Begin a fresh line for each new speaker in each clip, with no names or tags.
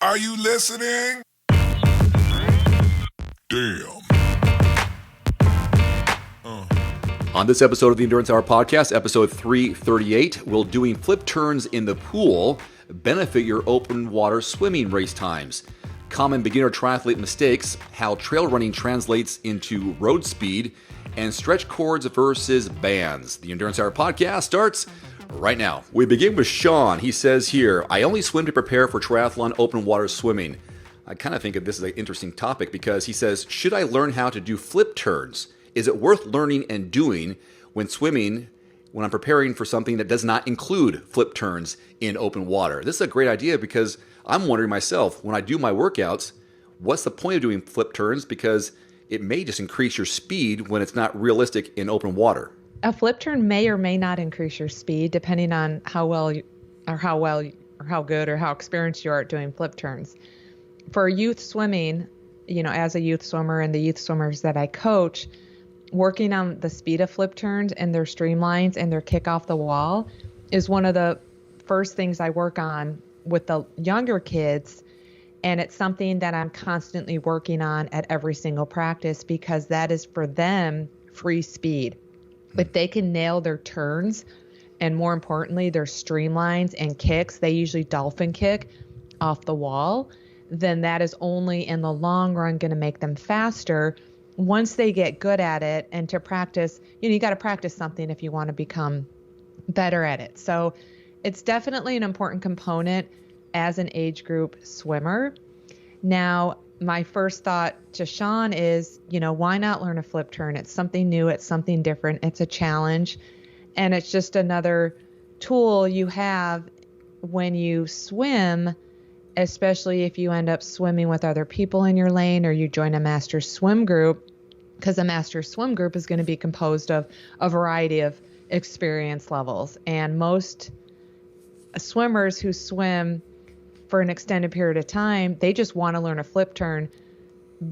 Are you listening? Damn.
On this episode of the Endurance Hour podcast, episode 338, will doing flip turns in the pool benefit your open water swimming race times? Common beginner triathlete mistakes, how trail running translates into road speed, and stretch cords versus bands. The Endurance Hour podcast starts right now. We begin with Sean. He says here, I only swim to prepare for triathlon open water swimming. I kind of think of this as an interesting topic because he says, should I learn how to do flip turns? Is it worth learning and doing when swimming, when I'm preparing for something that does not include flip turns in open water? This is a great idea because I'm wondering myself, when I do my workouts, what's the point of doing flip turns? Because it may just increase your speed when it's not realistic in open water.
A flip turn may or may not increase your speed depending on how good or how experienced you are at doing flip turns. For youth swimming, as a youth swimmer and the youth swimmers that I coach, working on the speed of flip turns and their streamlines and their kick off the wall is one of the first things I work on with the younger kids. And it's something that I'm constantly working on at every single practice because that is for them free speed. If they can nail their turns and more importantly, their streamlines and kicks, they usually dolphin kick off the wall, then that is only in the long run going to make them faster. Once they get good at it, and to practice, you got to practice something if you want to become better at it. So it's definitely an important component as an age group swimmer. Now, my first thought to Sean is, why not learn a flip turn? It's something new. It's something different. It's a challenge. And it's just another tool you have when you swim, especially if you end up swimming with other people in your lane or you join a master swim group, because a master swim group is going to be composed of a variety of experience levels. And most swimmers who swim for an extended period of time, they just want to learn a flip turn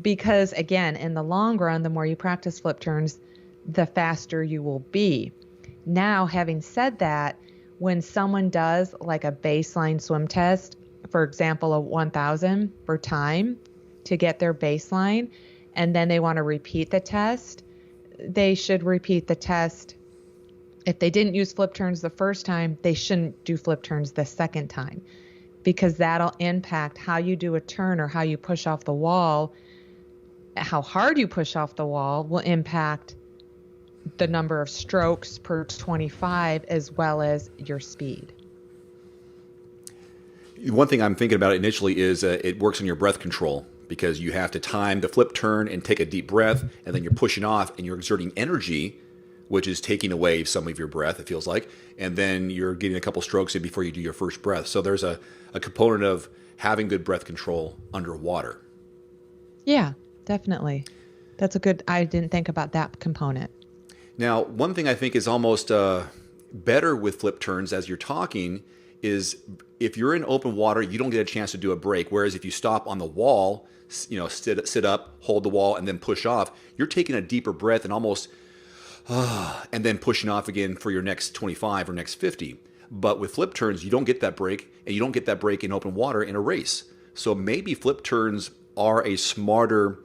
because, again, in the long run, the more you practice flip turns, the faster you will be. Now, having said that, when someone does like a baseline swim test, for example, a 1,000 for time to get their baseline, and then they want to repeat the test, they should repeat the test. If they didn't use flip turns the first time, they shouldn't do flip turns the second time because that'll impact how you do a turn or how you push off the wall. How hard you push off the wall will impact the number of strokes per 25 as well as your speed.
One thing I'm thinking about initially is it works on your breath control because you have to time the flip turn and take a deep breath, and then you're pushing off and you're exerting energy, which is taking away some of your breath, it feels like, and then you're getting a couple strokes in before you do your first breath. So there's a component of having good breath control underwater.
Yeah, definitely. I didn't think about that component.
Now, one thing I think is almost better with flip turns as you're talking is if you're in open water, you don't get a chance to do a break. Whereas if you stop on the wall, sit up, hold the wall, and then push off, you're taking a deeper breath and almost, and then pushing off again for your next 25 or next 50. But with flip turns, you don't get that break, and you don't get that break in open water in a race. So maybe flip turns are a smarter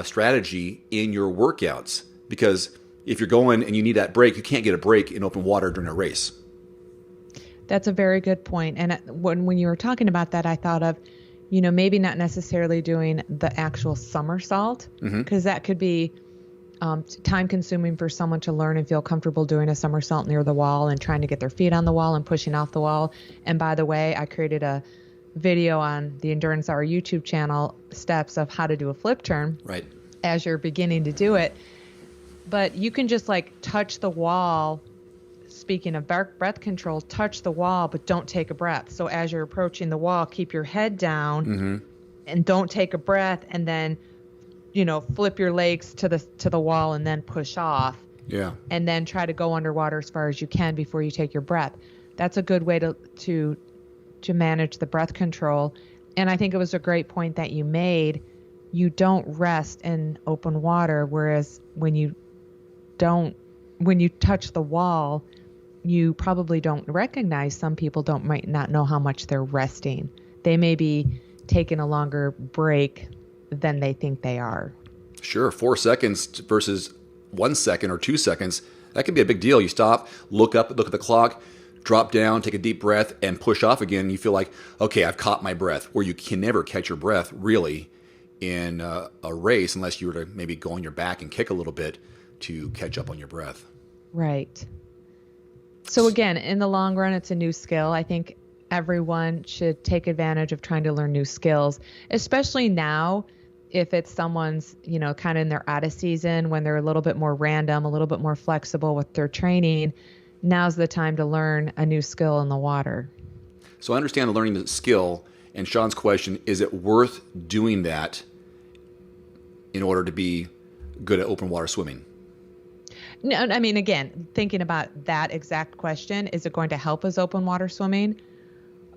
strategy in your workouts because if you're going and you need that break, you can't get a break in open water during a race.
That's a very good point. And when you were talking about that, I thought of, maybe not necessarily doing the actual somersault, because that could be time consuming for someone to learn and feel comfortable doing a somersault near the wall and trying to get their feet on the wall and pushing off the wall. And by the way, I created a video on the Endurance Hour YouTube channel, steps of how to do a flip turn
right
as you're beginning to do it. But you can just touch the wall. Speaking of breath control, touch the wall, but don't take a breath. So as you're approaching the wall, keep your head down and don't take a breath, and then, flip your legs to the wall and then push off.
Yeah.
And then try to go underwater as far as you can before you take your breath. That's a good way to manage the breath control. And I think it was a great point that you made. You don't rest in open water, whereas when you touch the wall, you probably don't recognize, some people might not know how much they're resting. They may be, taking a longer break than they think they are.
Sure. 4 seconds versus 1 second or 2 seconds. That can be a big deal. You stop, look up, look at the clock, drop down, take a deep breath, and push off again. You feel like, okay, I've caught my breath. Or you can never catch your breath really in a race unless you were to maybe go on your back and kick a little bit to catch up on your breath.
Right. So again, in the long run, it's a new skill. I think everyone should take advantage of trying to learn new skills, especially now if it's someone's, kind of in their out of season when they're a little bit more random, a little bit more flexible with their training. Now's the time to learn a new skill in the water.
So I understand learning the skill, and Sean's question, is it worth doing that in order to be good at open water swimming?
No, I mean, again, thinking about that exact question, is it going to help us open water swimming?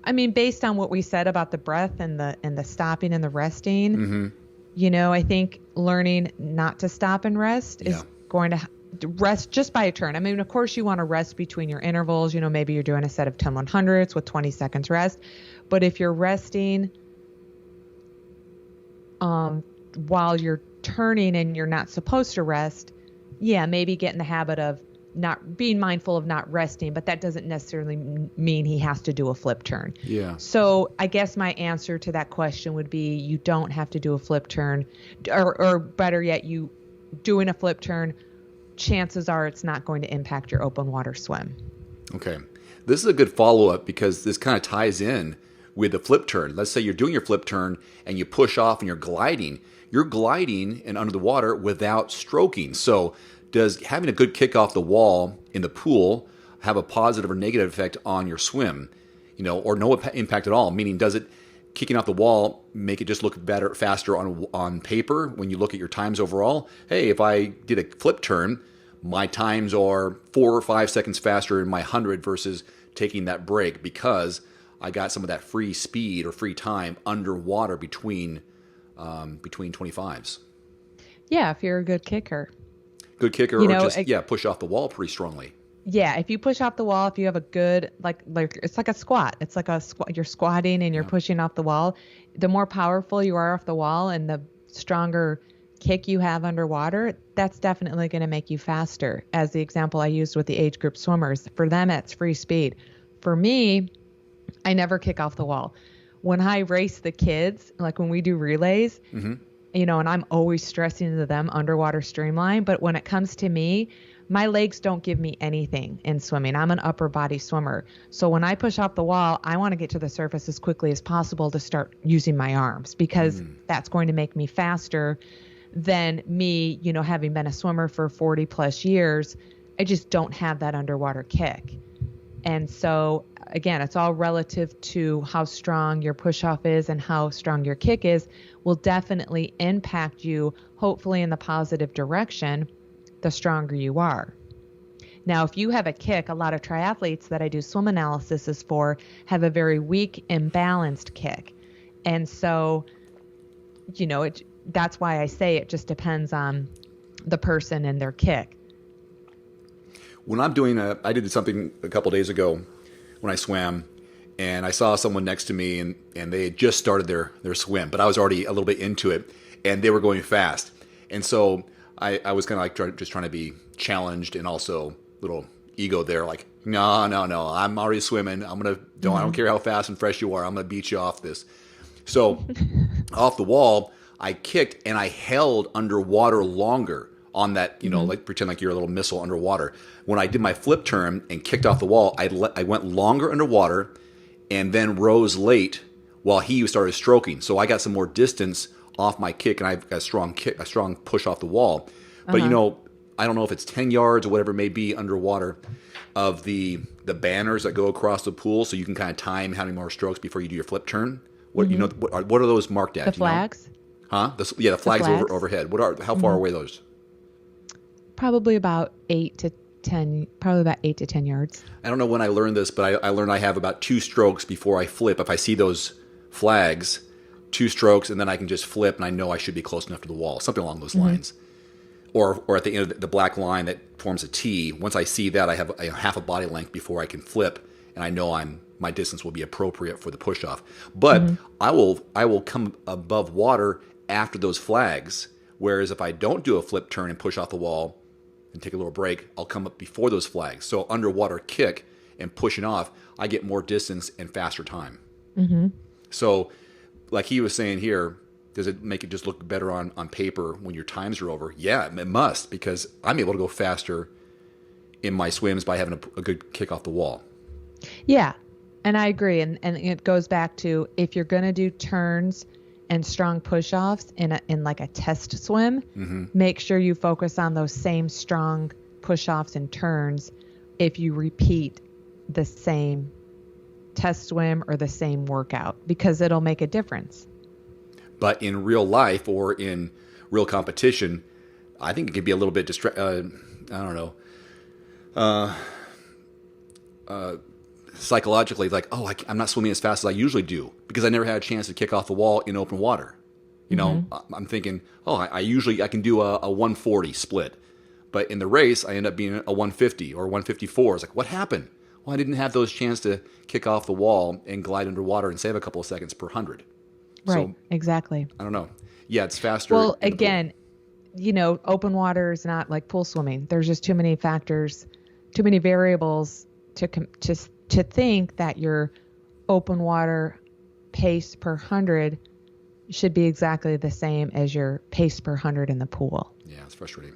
I mean, based on what we said about the breath and the stopping and the resting, I think learning not to stop and rest is going to rest just by a turn. I mean, of course, you want to rest between your intervals. Maybe you're doing a set of 10 100s with 20 seconds rest. But if you're resting while you're turning and you're not supposed to rest, maybe get in the habit of not being mindful of not resting, but that doesn't necessarily mean he has to do a flip turn.
Yeah.
So I guess my answer to that question would be you don't have to do a flip turn, or better yet, you doing a flip turn, chances are it's not going to impact your open water swim. Okay.
This is a good follow-up because this kind of ties in with the flip turn. Let's say you're doing your flip turn and you push off and you're gliding. You're gliding and under the water without stroking. So does having a good kick off the wall in the pool have a positive or negative effect on your swim? Or no impact at all? Meaning, does it kicking off the wall make it just look better, faster on paper when you look at your times overall? Hey, if I did a flip turn, my times are 4 or 5 seconds faster in my 100 versus taking that break because I got some of that free speed or free time underwater between 25s.
Yeah, if you're a good kicker.
Good kicker, or just push off the wall pretty strongly.
Yeah, if you push off the wall, if you have a good like it's like a squat. It's like you're squatting and you're pushing off the wall. The more powerful you are off the wall and the stronger kick you have underwater, that's definitely going to make you faster. As the example I used with the age group swimmers, for them it's free speed. For me, I never kick off the wall. When I race the kids, like when we do relays, and I'm always stressing to them underwater streamline. But when it comes to me, my legs don't give me anything in swimming. I'm an upper body swimmer. So when I push off the wall, I want to get to the surface as quickly as possible to start using my arms because that's going to make me faster than me, having been a swimmer for 40 plus years. I just don't have that underwater kick. And so again, it's all relative to how strong your push off is and how strong your kick is will definitely impact you, hopefully in the positive direction, the stronger you are. Now, if you have a kick, a lot of triathletes that I do swim analysis for have a very weak, imbalanced kick. And so, that's why I say it just depends on the person and their kick.
When I'm doing I did something a couple days ago when I swam, and I saw someone next to me, and they had just started their swim, but I was already a little bit into it, and they were going fast. And so I was kind of like just trying to be challenged and also a little ego there, like, no, I'm already swimming. I don't care how fast and fresh you are. I'm going to beat you off this. So off the wall, I kicked and I held underwater longer on that, like pretend like you're a little missile underwater. When I did my flip turn and kicked off the wall, I went longer underwater and then rose late while he started stroking. So I got some more distance off my kick, and I've got a strong push off the wall. But I don't know if it's 10 yards or whatever it may be underwater of the banners that go across the pool, so you can kind of time how many more strokes before you do your flip turn. What what are those marked at?
The flags?
Huh? The flags overhead. How far away are those?
Probably about 8 to 10 yards.
I don't know when I learned this, but I learned I have about 2 strokes before I flip. If I see those flags, 2 strokes, and then I can just flip, and I know I should be close enough to the wall, something along those lines. Or at the end of the black line that forms a T, once I see that, I have half a body length before I can flip, and I know my distance will be appropriate for the push off. But I will come above water after those flags. Whereas if I don't do a flip turn and push off the wall and take a little break, I'll come up before those flags. So underwater kick and pushing off, I get more distance and faster time. So like he was saying here, does it make it just look better on paper when your times are over? Yeah, it must, because I'm able to go faster in my swims by having a good kick off the wall.
Yeah, and I agree. And it goes back to, if you're going to do turns and strong push-offs in like a test swim, make sure you focus on those same strong push-offs and turns if you repeat the same test swim or the same workout, because it'll make a difference.
But in real life or in real competition, I think it could be a little bit psychologically, like, oh, I'm not swimming as fast as I usually do because I never had a chance to kick off the wall in open water. You know, I'm thinking, oh, I can do a 140 split, but in the race I end up being a 150 or 154. It's like, what happened? Well, I didn't have those chance to kick off the wall and glide underwater and save a couple of seconds per 100.
Right,
So,
exactly.
I don't know. Yeah, it's faster.
Well, again, open water is not like pool swimming. There's just too many factors, too many variables to think that your open water pace per 100 should be exactly the same as your pace per 100 in the pool.
Yeah, it's frustrating.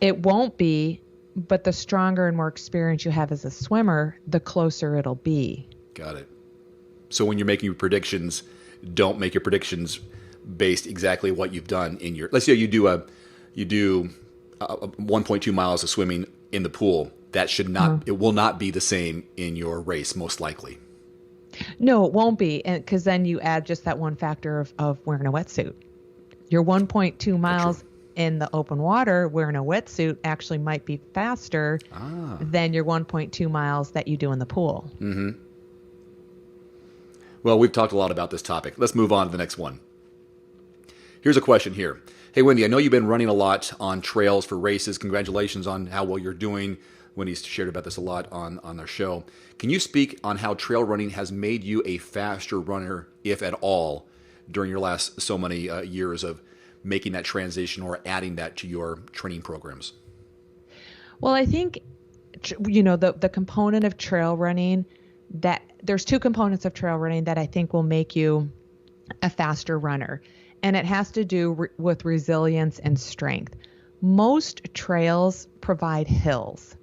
It won't be, but the stronger and more experience you have as a swimmer, the closer it'll be.
Got it. So when you're making your predictions, don't make your predictions based exactly what you've done in your. Let's say you do 1.2 miles of swimming in the pool. That should not. It will not be the same in your race, most likely.
No, it won't be, and because then you add just that one factor of wearing a wetsuit. Your 1.2 miles in the open water wearing a wetsuit actually might be faster than your 1.2 miles that you do in the pool.
Mm-hmm. Well, we've talked a lot about this topic. Let's move on to the next one. Here's a question here. Hey, Wendy, I know you've been running a lot on trails for races. Congratulations on how well you're doing. Wendy's shared about this a lot on our show. Can you speak on how trail running has made you a faster runner, if at all, during your last so many years of making that transition or adding that to your training programs?
Well, I think, the component of trail running, that there's two components of trail running that I think will make you a faster runner. And it has to do with resilience and strength. Most trails provide hills.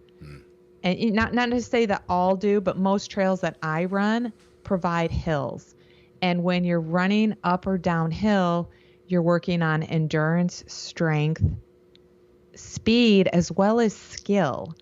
And not to say that all do, but most trails that I run provide hills. And when you're running up or downhill, you're working on endurance, strength, speed, as well as skill.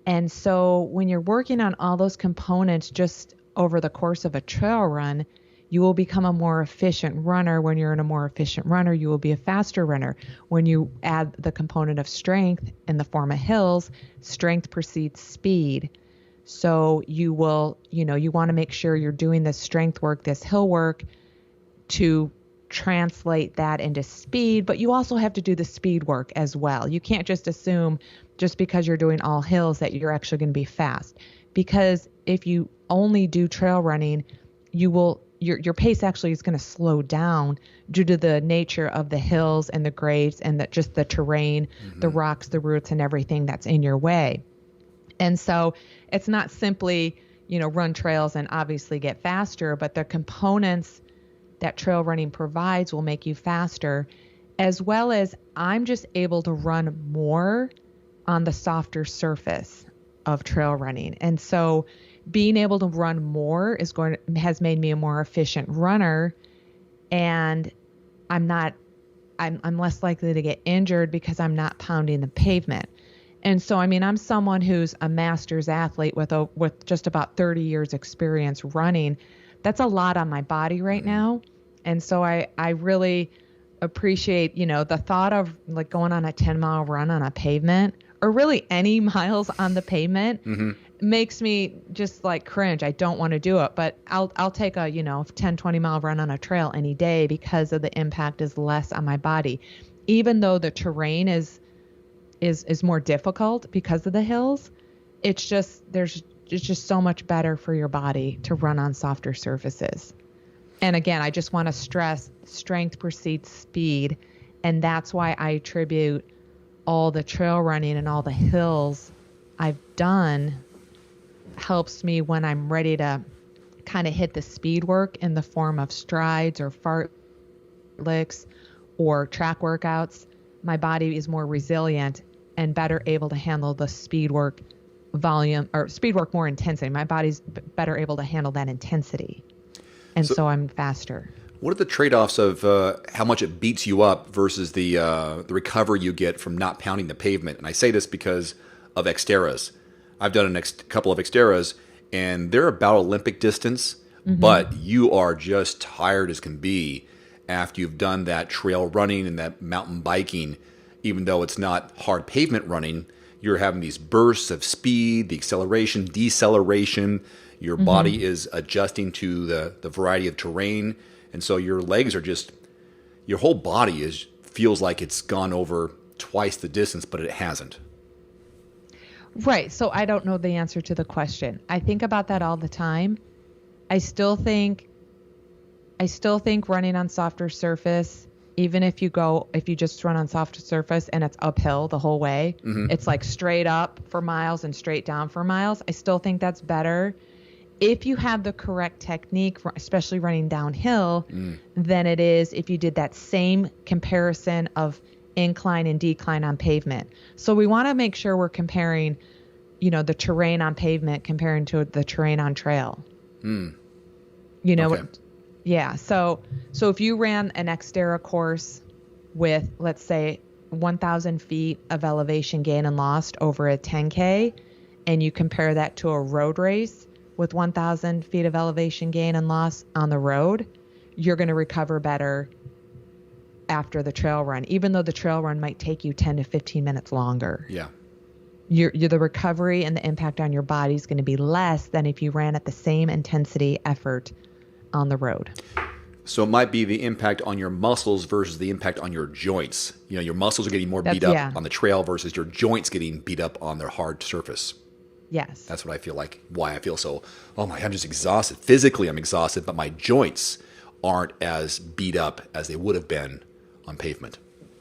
And so when you're working on all those components just over the course of a trail run, you will become a more efficient runner. When you're a more efficient runner, you will be a faster runner. When you add the component of strength in the form of hills, strength precedes speed. So you will, you want to make sure you're doing this strength work, this hill work, to translate that into speed, but you also have to do the speed work as well. You can't just assume just because you're doing all hills that you're actually going to be fast. Because if you only do trail running, your pace actually is going to slow down due to the nature of the hills and the grades and just the terrain, the rocks, the roots, and everything that's in your way. And so it's not simply, run trails and obviously get faster, but the components that trail running provides will make you faster, as well as I'm just able to run more on the softer surface of trail running. And so being able to run more has made me a more efficient runner, and I'm less likely to get injured because I'm not pounding the pavement. And so, I'm someone who's a master's athlete with just about 30 years experience running. That's a lot on my body right now. And so I really appreciate, the thought of like going on a 10-mile run on a pavement, or really any miles on the pavement, makes me just like cringe. I don't want to do it, but I'll take a 10-20 mile run on a trail any day because of the impact is less on my body, even though the terrain is more difficult because of the hills. It's just there's it's just so much better for your body to run on softer surfaces. And again, I just want to stress strength precedes speed. And that's why I attribute all the trail running and all the hills I've done helps me when I'm ready to kind of hit the speed work in the form of strides or fartleks or track workouts. My body is more resilient and better able to handle the speed work volume or speed work more intensity. My body's better able to handle that intensity. And so I'm faster.
What are the trade-offs of how much it beats you up versus the recovery you get from not pounding the pavement? And I say this because of Xterras. I've done a couple of Xterras, and they're about Olympic distance, but you are just tired as can be after you've done that trail running and that mountain biking. Even though it's not hard pavement running, you're having these bursts of speed, the acceleration, deceleration. Your body is adjusting to the variety of terrain. And so your legs are just, your whole body feels like it's gone over twice the distance, but it hasn't.
Right. So I don't know the answer to the question. I think about that all the time. I still think running on softer surface, even if you just run on softer surface and it's uphill the whole way, it's like straight up for miles and straight down for miles. I still think that's better if you have the correct technique, especially running downhill, than it is if you did that same comparison of incline and decline on pavement. So we want to make sure we're comparing, the terrain on pavement comparing to the terrain on trail.
Okay.
Yeah. So if you ran an Xterra course with, let's say, 1,000 feet of elevation gain and loss over a 10K, and you compare that to a road race with 1,000 feet of elevation gain and loss on the road, you're going to recover better after the trail run, even though the trail run might take you 10 to 15 minutes longer.
Yeah.
The recovery and the impact on your body is going to be less than if you ran at the same intensity effort on the road.
So it might be the impact on your muscles versus the impact on your joints. Your muscles are getting more beat up on the trail versus your joints getting beat up on their hard surface.
Yes.
That's what I feel like, why I feel so, I'm just exhausted. Physically, I'm exhausted, but my joints aren't as beat up as they would have been on pavement.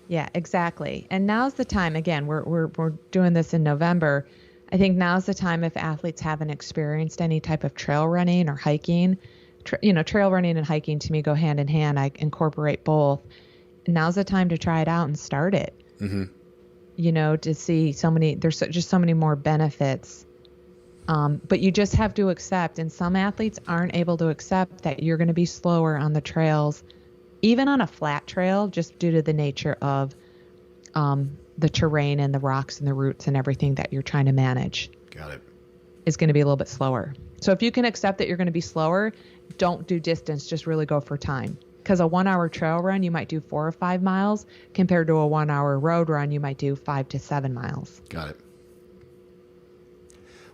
Yeah, exactly. And now's the time, again, we're doing this in November. I think now's the time if athletes haven't experienced any type of trail running or hiking. Trail running and hiking to me go hand in hand. I incorporate both. Now's the time to try it out and start it. To see there's just so many more benefits. But you just have to accept, and some athletes aren't able to accept that you're going to be slower on the trails, even on a flat trail, just due to the nature of the terrain and the rocks and the roots and everything that you're trying to manage.
Got it.
Is going to be a little bit slower. So if you can accept that you're going to be slower, don't do distance, just really go for time. Because a 1 hour trail run, you might do 4 or 5 miles, compared to a 1 hour road run, you might do 5 to 7 miles.
Got it.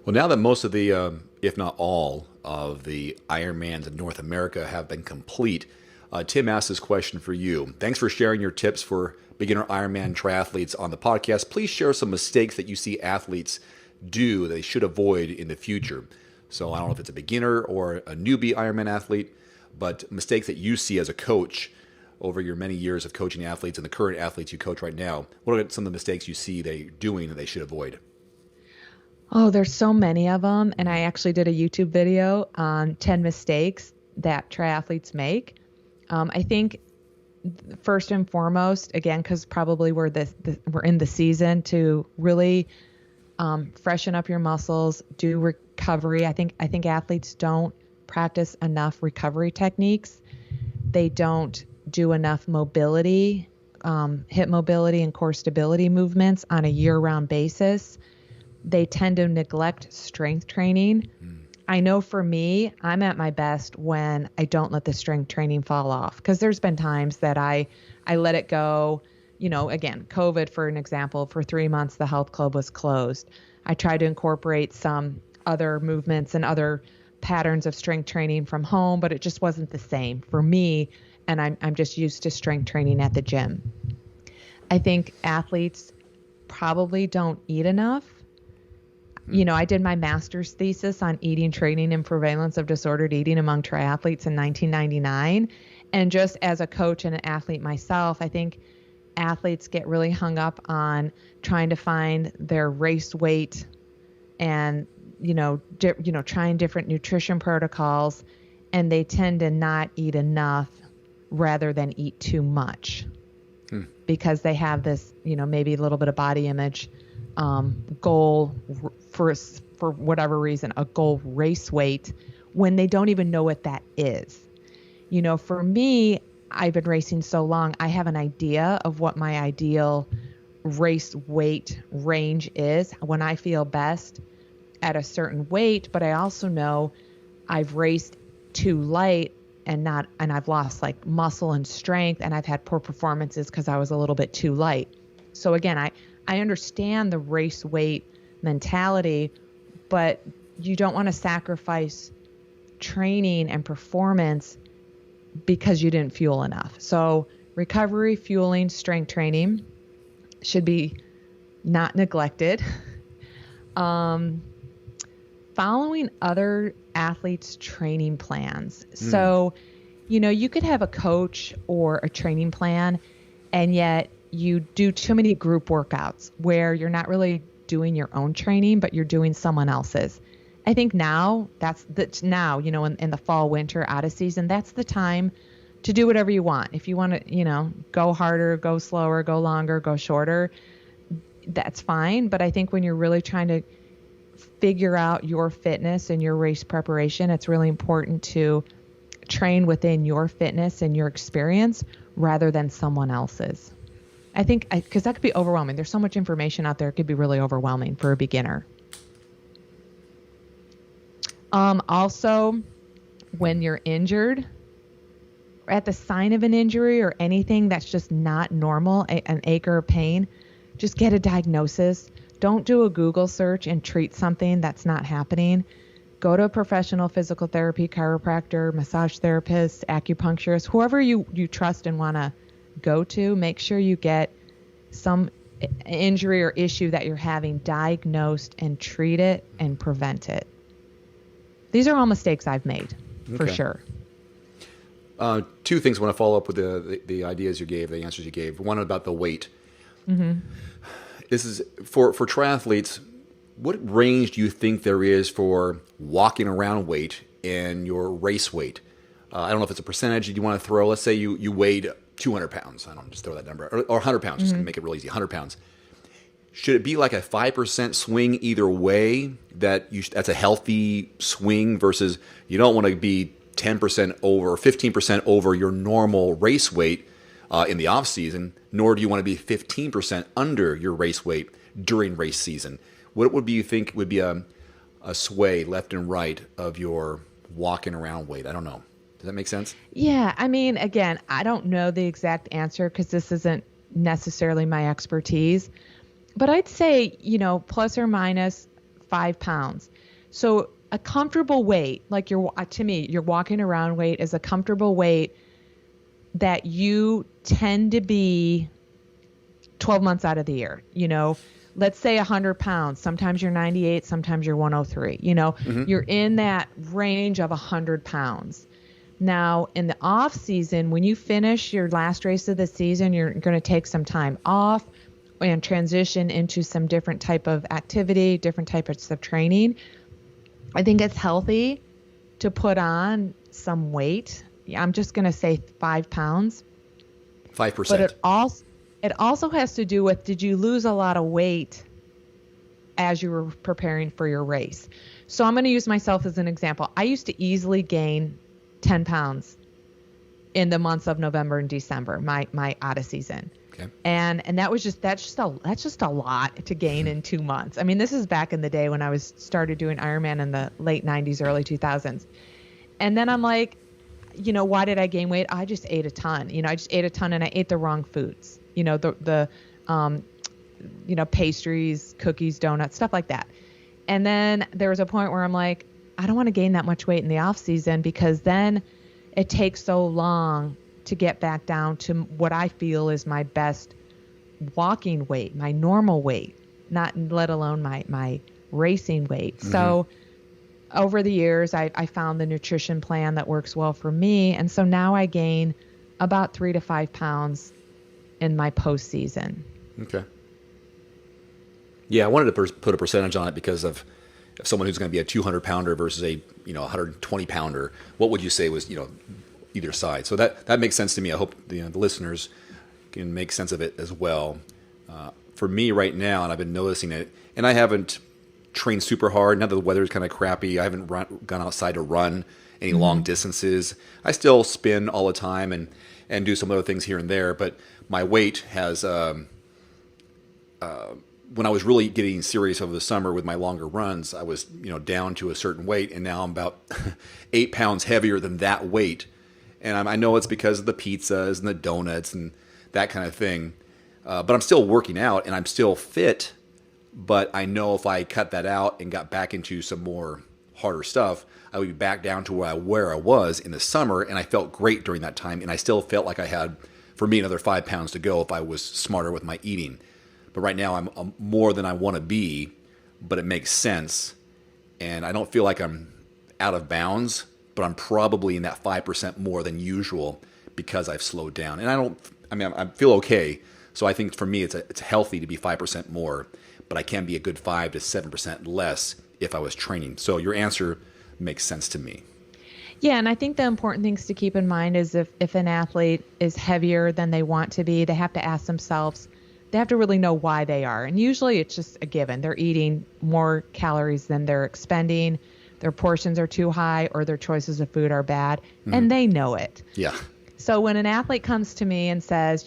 Well, now that most of the, if not all, of the Ironmans in North America have been complete, Tim asked this question for you. Thanks for sharing your tips for beginner Ironman triathletes on the podcast. Please share some mistakes that you see athletes do that they should avoid in the future. So I don't know if it's a beginner or a newbie Ironman athlete, but mistakes that you see as a coach over your many years of coaching athletes and the current athletes you coach right now. What are some of the mistakes you see they doing that they should avoid?
Oh, there's so many of them. And I actually did a YouTube video on 10 mistakes that triathletes make. I think first and foremost, again, because probably we're in the season to really freshen up your muscles, do recovery. I think athletes don't practice enough recovery techniques. They don't do enough mobility, hip mobility and core stability movements on a year-round basis. They tend to neglect strength training. I know for me, I'm at my best when I don't let the strength training fall off, because there's been times that I let it go. Again, COVID, for an example, for 3 months, the health club was closed. I tried to incorporate some other movements and other patterns of strength training from home, but it just wasn't the same for me. And I'm just used to strength training at the gym. I think athletes probably don't eat enough. I did my master's thesis on eating, training, and prevalence of disordered eating among triathletes in 1999. And just as a coach and an athlete myself, I think athletes get really hung up on trying to find their race weight and, trying different nutrition protocols, and they tend to not eat enough rather than eat too much because they have this, maybe a little bit of body image goal for whatever reason, a goal race weight, when they don't even know what that is. For me, I've been racing so long, I have an idea of what my ideal race weight range is when I feel best at a certain weight, but I also know I've raced too light and I've lost like muscle and strength, and I've had poor performances because I was a little bit too light. So again, I understand the race weight mentality, but you don't want to sacrifice training and performance because you didn't fuel enough. So recovery, fueling, strength training should be not neglected. Following other athletes' training plans. So, you could have a coach or a training plan, and yet you do too many group workouts where you're not really doing your own training, but you're doing someone else's. I think now in the fall, winter, out of season, that's the time to do whatever you want. If you want to, go harder, go slower, go longer, go shorter, that's fine. But I think when you're really trying to figure out your fitness and your race preparation, it's really important to train within your fitness and your experience rather than someone else's. I think because that could be overwhelming. There's so much information out there. It could be really overwhelming for a beginner. Also, when you're injured, or at the sign of an injury or anything that's just not normal, an ache or a pain, just get a diagnosis. Don't do a Google search and treat something that's not happening. Go to a professional physical therapy, chiropractor, massage therapist, acupuncturist, whoever you trust and want to go to. Make sure you get some injury or issue that you're having diagnosed and treat it and prevent it. These are all mistakes I've made, for sure.
Two things I want to follow up with the ideas you gave, the answers you gave. One about the weight. Mm-hmm. This is for triathletes. What range do you think there is for walking around weight and your race weight? I don't know if it's a percentage you want to throw. Let's say you weighed 200 pounds. I don't know, just throw that number. Or 100 pounds, just to make it real easy, 100 pounds. Should it be like a 5% swing either way? That's a healthy swing versus you don't want to be 10% over or 15% over your normal race weight in the off season, nor do you want to be 15% under your race weight during race season. What would you think would be a sway left and right of your walking around weight? I don't know. Does that make sense? Yeah.
I mean, again, I don't know the exact answer because this isn't necessarily my expertise, but I'd say, plus or minus 5 pounds. So a comfortable weight, like to me, your walking around weight is a comfortable weight that you tend to be 12 months out of the year. Let's say 100 pounds. Sometimes you're 98, sometimes you're 103. You're in that range of 100 pounds. Now, in the off season, when you finish your last race of the season, you're going to take some time off and transition into some different type of activity, different types of training. I think it's healthy to put on some weight. I'm just going to say 5 pounds.
5%.
But it also has to do with, did you lose a lot of weight as you were preparing for your race? So I'm going to use myself as an example. I used to easily gain 10 pounds in the months of November and December, my out of season.
Okay.
And that's just a lot to gain in 2 months. I mean, this is back in the day when I started doing Ironman in the late 90s, early 2000s. And then I'm like, why did I gain weight? I just ate a ton. I just ate a ton and I ate the wrong foods. The pastries, cookies, donuts, stuff like that. And then there was a point where I'm like, I don't want to gain that much weight in the off season because then it takes so long to get back down to what I feel is my best walking weight, my normal weight, not let alone my racing weight. So over the years, I found the nutrition plan that works well for me. And so now I gain about 3 to 5 pounds in my postseason.
Okay. Yeah, I wanted to put a percentage on it because of someone who's going to be a 200 pounder versus a 120 pounder. What would you say was either side? So that makes sense to me. I hope the listeners can make sense of it as well. For me right now, and I've been noticing it, and I haven't trained super hard. Now that the weather's kind of crappy, I haven't gone outside to run any long distances. I still spin all the time and do some other things here and there, but my weight has, when I was really getting serious over the summer with my longer runs, I was down to a certain weight, and now I'm about 8 pounds heavier than that weight. And I know it's because of the pizzas and the donuts and that kind of thing, but I'm still working out and I'm still fit. But I know if I cut that out and got back into some more harder stuff, I would be back down to where I was in the summer, and I felt great during that time, and I still felt like I had, for me, another 5 pounds to go if I was smarter with my eating. But right now I'm more than I want to be, but it makes sense, and I don't feel like I'm out of bounds, but I'm probably in that 5% more than usual because I've slowed down. And I feel okay, so I think for me it's healthy to be 5% more, but I can be a good 5 to 7% less if I was training. So your answer makes sense to me.
Yeah, and I think the important things to keep in mind is if an athlete is heavier than they want to be, they have to ask themselves, they have to really know why they are. And usually it's just a given. They're eating more calories than they're expending, their portions are too high, or their choices of food are bad, and they know it.
Yeah.
So when an athlete comes to me and says,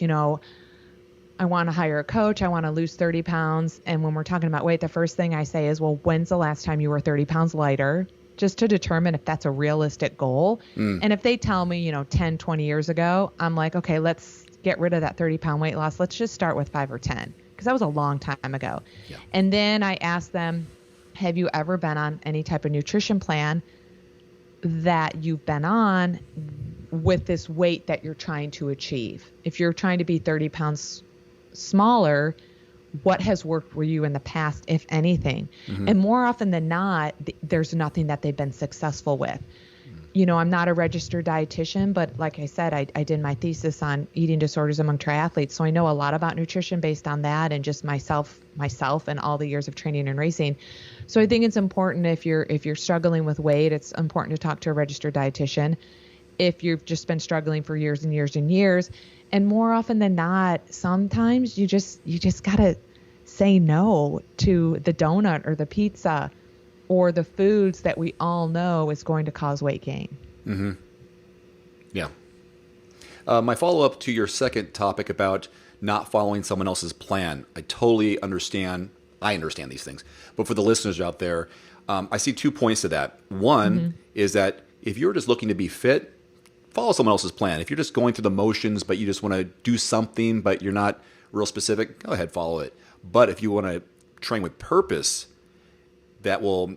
I want to hire a coach, I want to lose 30 pounds. And when we're talking about weight, the first thing I say is, well, when's the last time you were 30 pounds lighter? Just to determine if that's a realistic goal. And if they tell me, 10, 20 years ago, I'm like, okay, let's get rid of that 30-pound weight loss. Let's just start with 5 or 10, because that was a long time ago. Yeah. And then I ask them, have you ever been on any type of nutrition plan that you've been on with this weight that you're trying to achieve? If you're trying to be 30 pounds smaller, what has worked for you in the past, if anything? And more often than not, there's nothing that they've been successful with. I'm not a registered dietitian, but like I said, I did my thesis on eating disorders among triathletes. So I know a lot about nutrition based on that and just myself and all the years of training and racing. So I think it's important if you're struggling with weight, it's important to talk to a registered dietitian. If you've just been struggling for years and years and years, and more often than not, sometimes you just gotta say no to the donut or the pizza or the foods that we all know is going to cause weight gain.
Yeah. My follow-up to your second topic about not following someone else's plan. I totally understand. I understand these things. But for the listeners out there, I see 2 points to that. One is that if you're just looking to be fit, follow someone else's plan. If you're just going through the motions, but you just want to do something, but you're not real specific, go ahead, follow it. But if you want to train with purpose, that will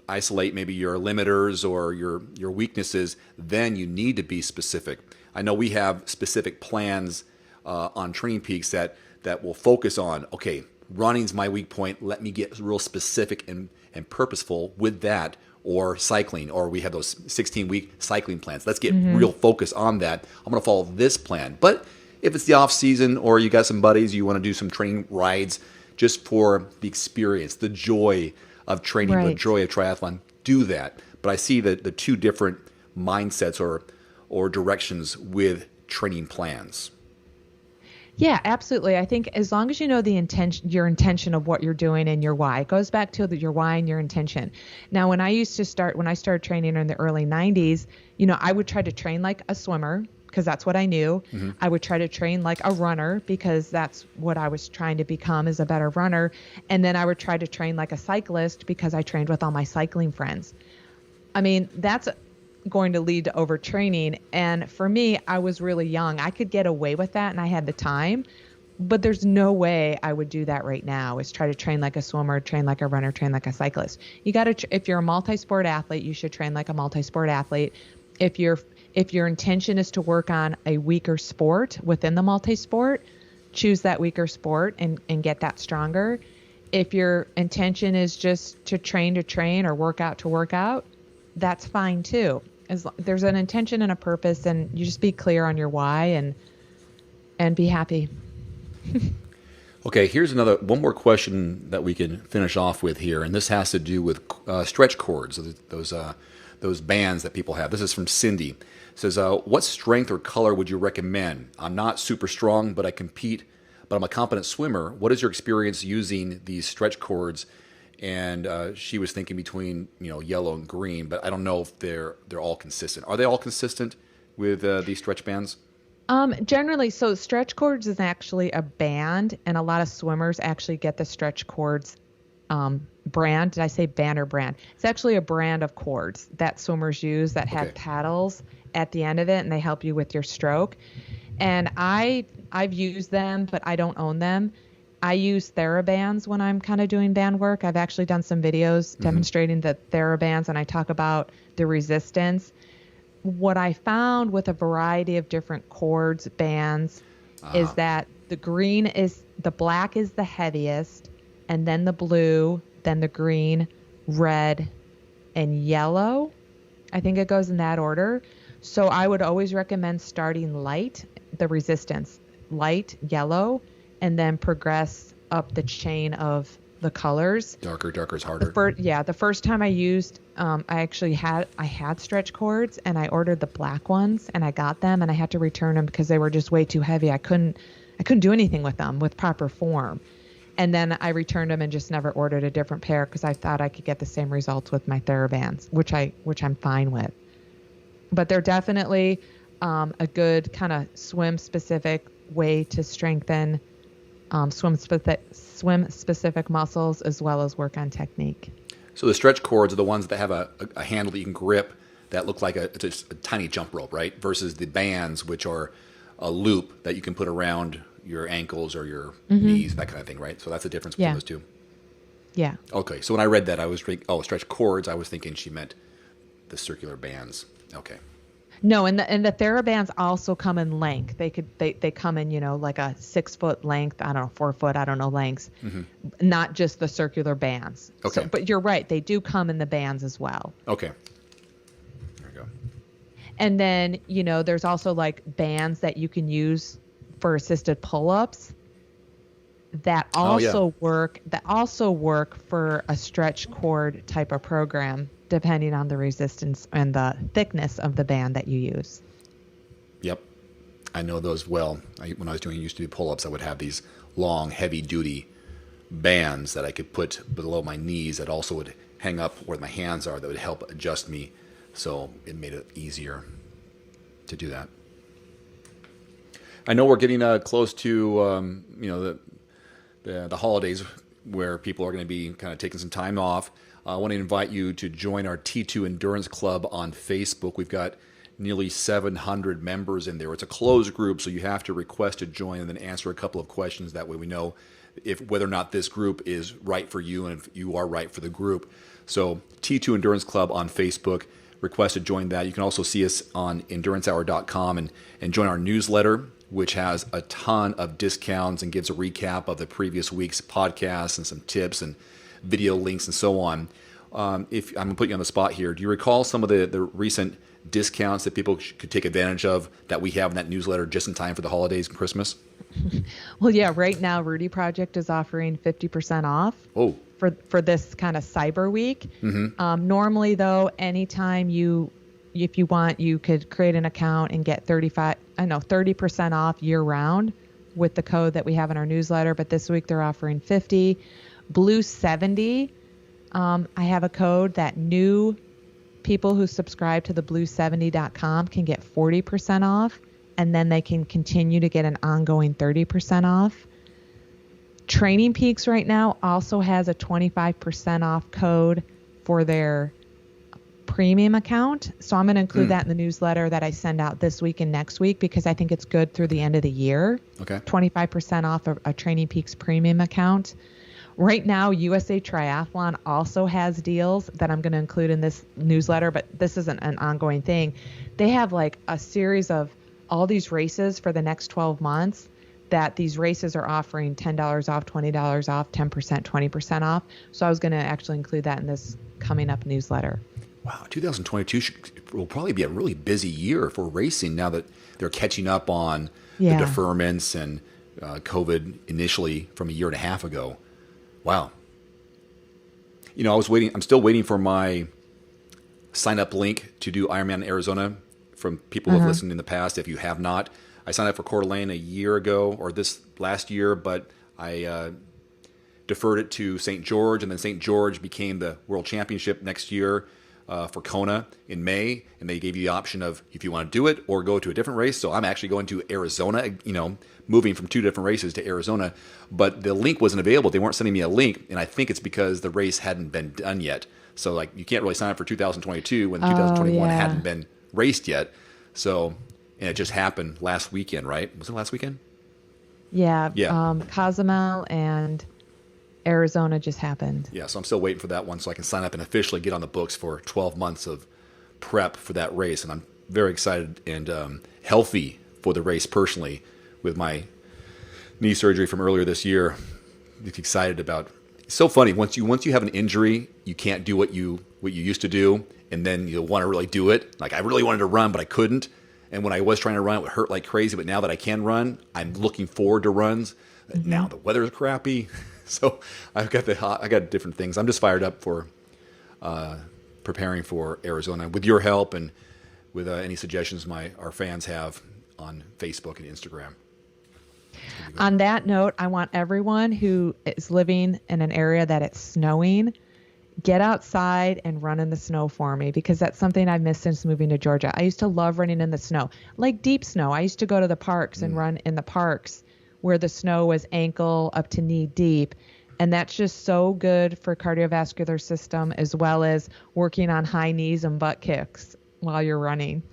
isolate maybe your limiters or your weaknesses, then you need to be specific. I know we have specific plans on Training Peaks that will focus on, okay, running's my weak point. Let me get real specific and purposeful with that. Or cycling, or we have those 16-week cycling plans. Let's get real focus on that. I'm going to follow this plan. But if it's the off season, or you got some buddies, you want to do some training rides just for the experience, the joy of training, the joy of triathlon, do that. But I see the 2 different mindsets or directions with training plans.
Yeah, absolutely. I think as long as you know your intention of what you're doing and your why, it goes back to your why and your intention. Now, when I started training in the early 90s, I would try to train like a swimmer because that's what I knew. I would try to train like a runner because that's what I was trying to become, is a better runner. And then I would try to train like a cyclist because I trained with all my cycling friends. I mean, that's going to lead to overtraining. And for me, I was really young. I could get away with that and I had the time, but there's no way I would do that right now, is try to train like a swimmer, train like a runner, train like a cyclist. You got to, if you're a multi-sport athlete, you should train like a multi-sport athlete. If your intention is to work on a weaker sport within the multi-sport, choose that weaker sport and get that stronger. If your intention is just to train or work out to work out, that's fine too. There's an intention and a purpose, and you just be clear on your why and be happy.
Okay, here's one more question that we can finish off with here, and this has to do with stretch cords, those bands that people have. This is from Cindy. It says, what strength or color would you recommend? I'm not super strong, but I compete, but I'm a competent swimmer. What is your experience using these stretch cords? And she was thinking between yellow and green, but I don't know if they're all consistent. Are they all consistent with these stretch bands?
Generally, so stretch cords is actually a band, and a lot of swimmers actually get the stretch cords brand. Did I say band or brand? It's actually a brand of cords that swimmers use that have paddles at the end of it, and they help you with your stroke. And I've used them, but I don't own them. I use Therabands when I'm kind of doing band work. I've actually done some videos demonstrating the Therabands, and I talk about the resistance. What I found with a variety of different cords, bands, is that the black is the heaviest, and then the blue, then the green, red, and yellow. I think it goes in that order. So I would always recommend starting light, the resistance, light, yellow, and then progress up the chain of the colors.
Darker is harder.
The first time I used, I had stretch cords, and I ordered the black ones, and I got them, and I had to return them because they were just way too heavy. I couldn't do anything with them with proper form. And then I returned them and just never ordered a different pair because I thought I could get the same results with my Therabands, which I'm fine with. But they're definitely a good kind of swim specific way to strengthen swim specific muscles as well as work on technique.
So the stretch cords are the ones that have a handle that you can grip that look like it's a tiny jump rope, right? Versus the bands, which are a loop that you can put around your ankles or your knees, that kind of thing, right? So that's the difference between those two.
Yeah.
Okay, so when I read that, I was thinking, stretch cords, I was thinking she meant the circular bands. Okay.
No, and the Therabands also come in length. They come in, like a 6 foot length, 4 foot, lengths, not just the circular bands.
Okay.
So, but you're right, they do come in the bands as well.
Okay. There we go.
And then, there's also like bands that you can use for assisted pull-ups that also work for a stretch cord type of program, depending on the resistance and the thickness of the band that you use.
Yep. I know those well. When I was used to do pull-ups, I would have these long, heavy-duty bands that I could put below my knees that also would hang up where my hands are that would help adjust me. So it made it easier to do that. I know we're getting close to, the holidays where people are going to be kind of taking some time off. I want to invite you to join our T2 Endurance Club on Facebook. We've got nearly 700 members in there. It's a closed group, so you have to request to join and then answer a couple of questions. That way we know whether or not this group is right for you and if you are right for the group. So T2 Endurance Club on Facebook. Request to join that. You can also see us on endurancehour.com and join our newsletter, which has a ton of discounts and gives a recap of the previous week's podcasts and some tips and video links and so on. If I'm going to put you on the spot here, do you recall some of the recent discounts that people could take advantage of that we have in that newsletter just in time for the holidays and Christmas?
Well, yeah, right now Rudy Project is offering 50% off for this kind of cyber week. Normally, though, anytime if you want, you could create an account and get 30% off year round with the code that we have in our newsletter. But this week they're offering 50. Blue 70. I have a code that new people who subscribe to the blue70.com can get 40% off, and then they can continue to get an ongoing 30% off. Training Peaks right now also has a 25% off code for their premium account. So I'm going to include that in the newsletter that I send out this week and next week because I think it's good through the end of the year.
Okay.
25% off a Training Peaks premium account. Right now, USA Triathlon also has deals that I'm going to include in this newsletter, but this isn't an ongoing thing. They have like a series of all these races for the next 12 months that these races are offering $10 off, $20 off, 10%, 20% off. So I was going to actually include that in this coming up newsletter.
Wow, 2022 will probably be a really busy year for racing now that they're catching up on the deferments and COVID initially from a year and a half ago. Wow. I'm still waiting for my sign-up link to do Ironman Arizona from people who have listened in the past. If you have not, I signed up for Coeur d'Alene a year ago or this last year, but I deferred it to St. George, and then St. George became the World Championship next year for Kona in May, and they gave you the option of if you want to do it or go to a different race. So I'm actually going to Arizona, moving from two different races to Arizona, but the link wasn't available. They weren't sending me a link, and I think it's because the race hadn't been done yet. So you can't really sign up for 2022 when 2021 hadn't been raced yet. So, and it just happened last weekend, right? Was it last weekend?
Yeah. Cozumel and Arizona just happened.
Yeah, so I'm still waiting for that one so I can sign up and officially get on the books for 12 months of prep for that race. And I'm very excited and healthy for the race personally with my knee surgery from earlier this year. Excited about. It's so funny once you have an injury, you can't do what you used to do, and then you want to really do it. Like I really wanted to run, but I couldn't. And when I was trying to run, it would hurt like crazy. But now that I can run, I'm looking forward to runs. Now the weather's crappy. So I got different things. I'm just fired up for preparing for Arizona with your help and with any suggestions our fans have on Facebook and Instagram.
On that note, I want everyone who is living in an area that it's snowing, get outside and run in the snow for me, because that's something I've missed since moving to Georgia. I used to love running in the snow, like deep snow. I used to go to the parks and run in the parks where the snow was ankle up to knee deep. And that's just so good for cardiovascular system, as well as working on high knees and butt kicks while you're running.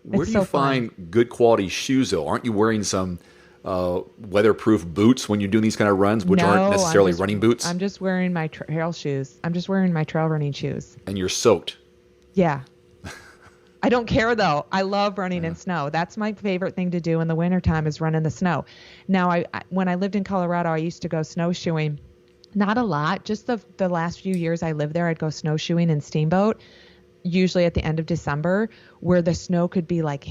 Where do you find good quality shoes, though? Aren't you wearing some weatherproof boots when you're doing these kind of runs, which aren't necessarily running boots?
I'm just wearing my trail shoes. I'm just wearing my trail running shoes.
And you're soaked.
Yeah. I don't care, though. I love running in snow. That's my favorite thing to do in the wintertime is run in the snow. Now, when I lived in Colorado, I used to go snowshoeing. Not a lot. Just the last few years I lived there, I'd go snowshoeing in Steamboat, usually at the end of December, where the snow could be like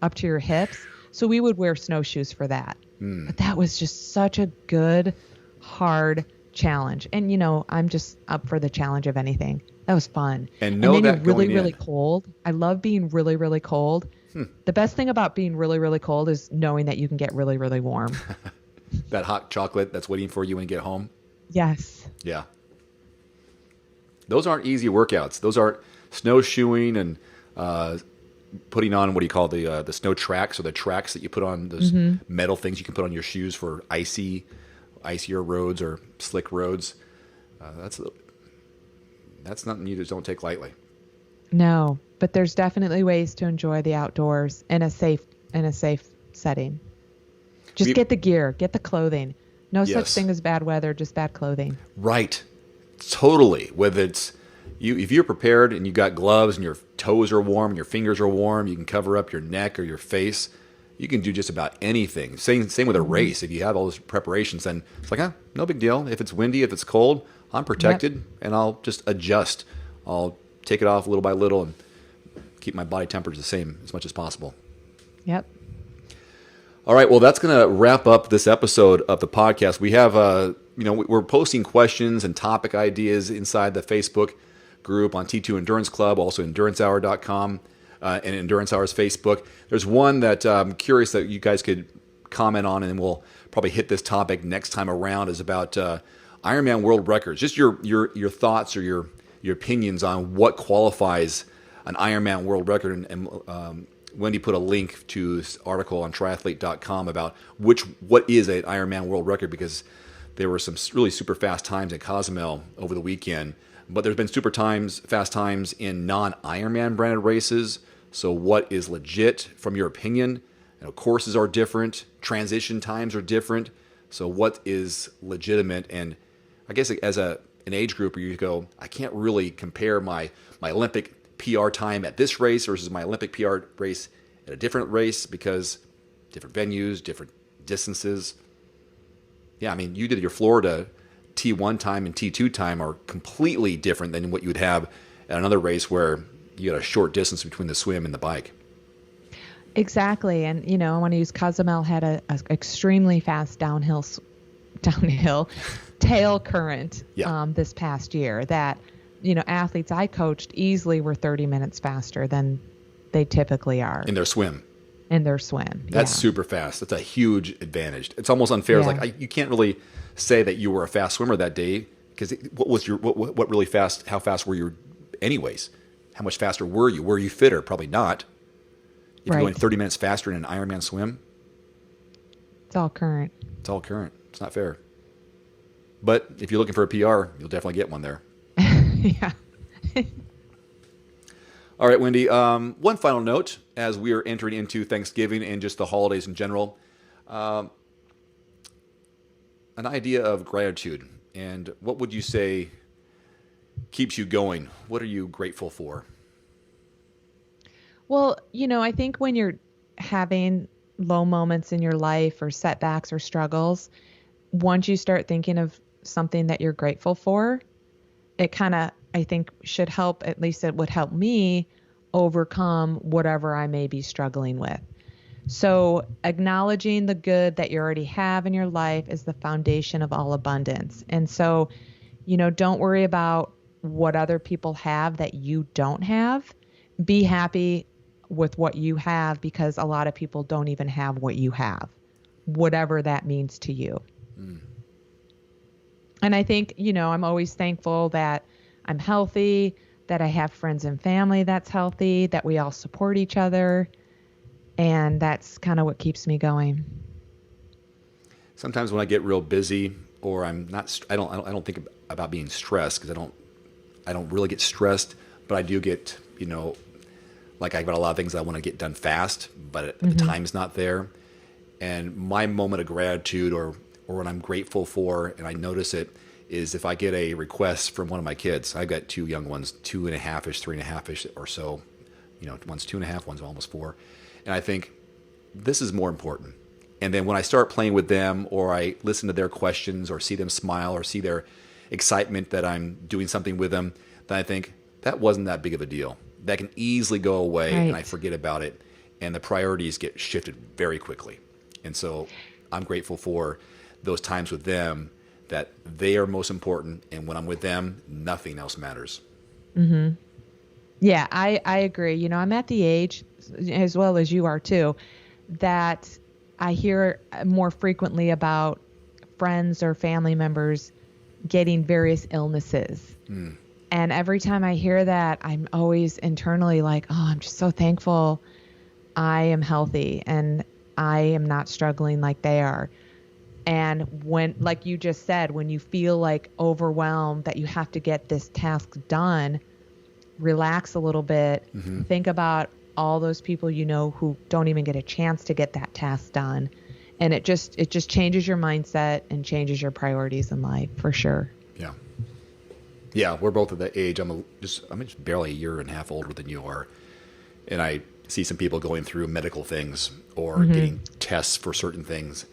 up to your hips. So we would wear snowshoes for that. But that was just such a good, hard challenge. And, I'm just up for the challenge of anything. That was fun.
And
then you're really cold. I love being really, really cold. The best thing about being really, really cold is knowing that you can get really, really warm.
That hot chocolate that's waiting for you when you get home.
Yes.
Yeah. Those aren't easy workouts. Those aren't snowshoeing and putting on what do you call the snow tracks, or the tracks that you put on those metal things you can put on your shoes for icier roads or slick roads. That's nothing you just don't take lightly.
No, but there's definitely ways to enjoy the outdoors in a safe setting. Just get the gear, get the clothing. No such thing as bad weather, just bad clothing.
Right. Totally. Whether it's if you're prepared and you got gloves and your toes are warm and your fingers are warm, you can cover up your neck or your face. You can do just about anything. Same with a race. If you have all those preparations, then it's like, no big deal. If it's windy, if it's cold, I'm protected and I'll just adjust. I'll take it off little by little and keep my body temperature the same as much as possible.
Yep.
All right, well, that's going to wrap up this episode of the podcast. We have, we're posting questions and topic ideas inside the Facebook group on T2 Endurance Club, also endurancehour.com and Endurance Hour's Facebook. There's one that I'm curious that you guys could comment on, and we'll probably hit this topic next time around, is about Ironman world records. Just your thoughts or your opinions on what qualifies an Ironman world record, and Wendy put a link to this article on triathlete.com about what is an Ironman world record, because there were some really super fast times at Cozumel over the weekend, but there's been fast times in non-Ironman branded races. So what is legit from your opinion? Courses are different, transition times are different. So what is legitimate? And I guess as an age group where you go, I can't really compare my Olympic PR time at this race versus my Olympic PR race at a different race, because different venues, different distances. Yeah, I mean, you did your Florida T1 time and T2 time are completely different than what you would have at another race where you got a short distance between the swim and the bike.
Exactly. And, I want to use Cozumel had a extremely fast downhill tail current this past year that, athletes I coached easily were 30 minutes faster than they typically are.
In their swim.
That's
super fast. That's a huge advantage. It's almost unfair. It's like you can't really say that you were a fast swimmer that day because what really fast? How fast were you, anyways? How much faster were you? Were you fitter? Probably not. If you're going 30 minutes faster in an Ironman swim,
it's all current.
It's not fair. But if you're looking for a PR, you'll definitely get one there.
Yeah.
All right, Wendy, one final note as we are entering into Thanksgiving and just the holidays in general. An idea of gratitude. And what would you say keeps you going? What are you grateful for?
Well, I think when you're having low moments in your life or setbacks or struggles, once you start thinking of something that you're grateful for, it kind of, I think, should help, at least it would help me overcome whatever I may be struggling with. So acknowledging the good that you already have in your life is the foundation of all abundance. And so, don't worry about what other people have that you don't have. Be happy with what you have because a lot of people don't even have what you have, whatever that means to you. Mm. And I think, I'm always thankful that I'm healthy, that I have friends and family that's healthy, that we all support each other. And that's kind of what keeps me going.
Sometimes when I get real busy or I don't think about being stressed because I don't really get stressed, but I do get, like I've got a lot of things I want to get done fast, but the time's not there. And my moment of gratitude or what I'm grateful for, and I notice it, is if I get a request from one of my kids. I've got two young ones, 2.5-ish, 3.5-ish or so. One's 2.5, one's almost 4. And I think this is more important. And then when I start playing with them or I listen to their questions or see them smile or see their excitement that I'm doing something with them, then I think that wasn't that big of a deal. That can easily go away and I forget about it. And the priorities get shifted very quickly. And so I'm grateful for those times with them that they are most important. And when I'm with them, nothing else matters.
Mm-hmm. Yeah, I agree. I'm at the age, as well as you are too, that I hear more frequently about friends or family members getting various illnesses. Mm. And every time I hear that, I'm always internally like, oh, I'm just so thankful I am healthy and I am not struggling like they are. And when, like you just said, when you feel like overwhelmed that you have to get this task done, relax a little bit, think about all those people who don't even get a chance to get that task done. And it just changes your mindset and changes your priorities in life for sure.
Yeah. Yeah, we're both at that age. I'm just barely a year and a half older than you are. And I see some people going through medical things or getting tests for certain things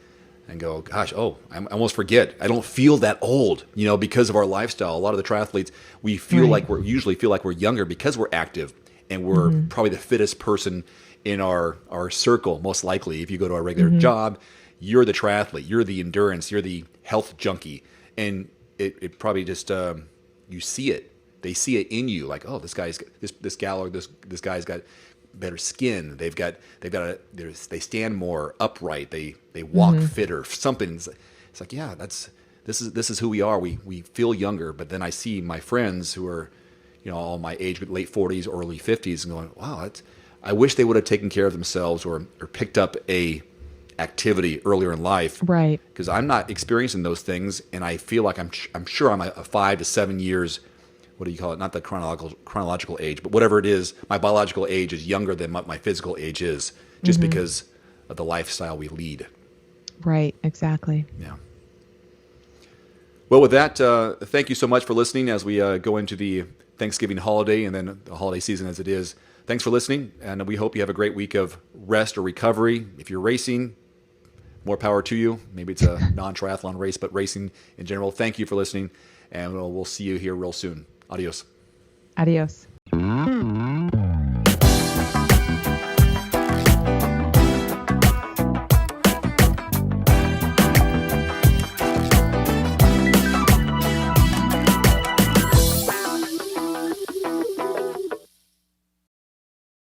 and go, gosh, I almost forget. I don't feel that old, because of our lifestyle. A lot of the triathletes, we feel like usually feel like we're younger because we're active and we're probably the fittest person in our circle, most likely. If you go to a regular job, you're the triathlete, you're the endurance, you're the health junkie. And it probably just, you see it. They see it in you, like, oh, this guy's this gal or this guy's got better skin. They stand more upright. They walk fitter. Something. It's like, yeah, this is who we are. We feel younger. But then I see my friends who are, all my age, late 40s, early 50s, and going, wow, I wish they would have taken care of themselves or picked up a activity earlier in life.
Right.
Because I'm not experiencing those things, and I feel like I'm sure I'm a 5 to 7 years. What do you call it? Not the chronological age, but whatever it is, my biological age is younger than what my physical age is, just because of the lifestyle we lead.
Right, exactly.
Yeah. Well, with that, thank you so much for listening as we go into the Thanksgiving holiday and then the holiday season as it is. Thanks for listening, and we hope you have a great week of rest or recovery. If you're racing, more power to you. Maybe it's a non-triathlon race, but racing in general. Thank you for listening, and we'll see you here real soon. Adios.
Adios.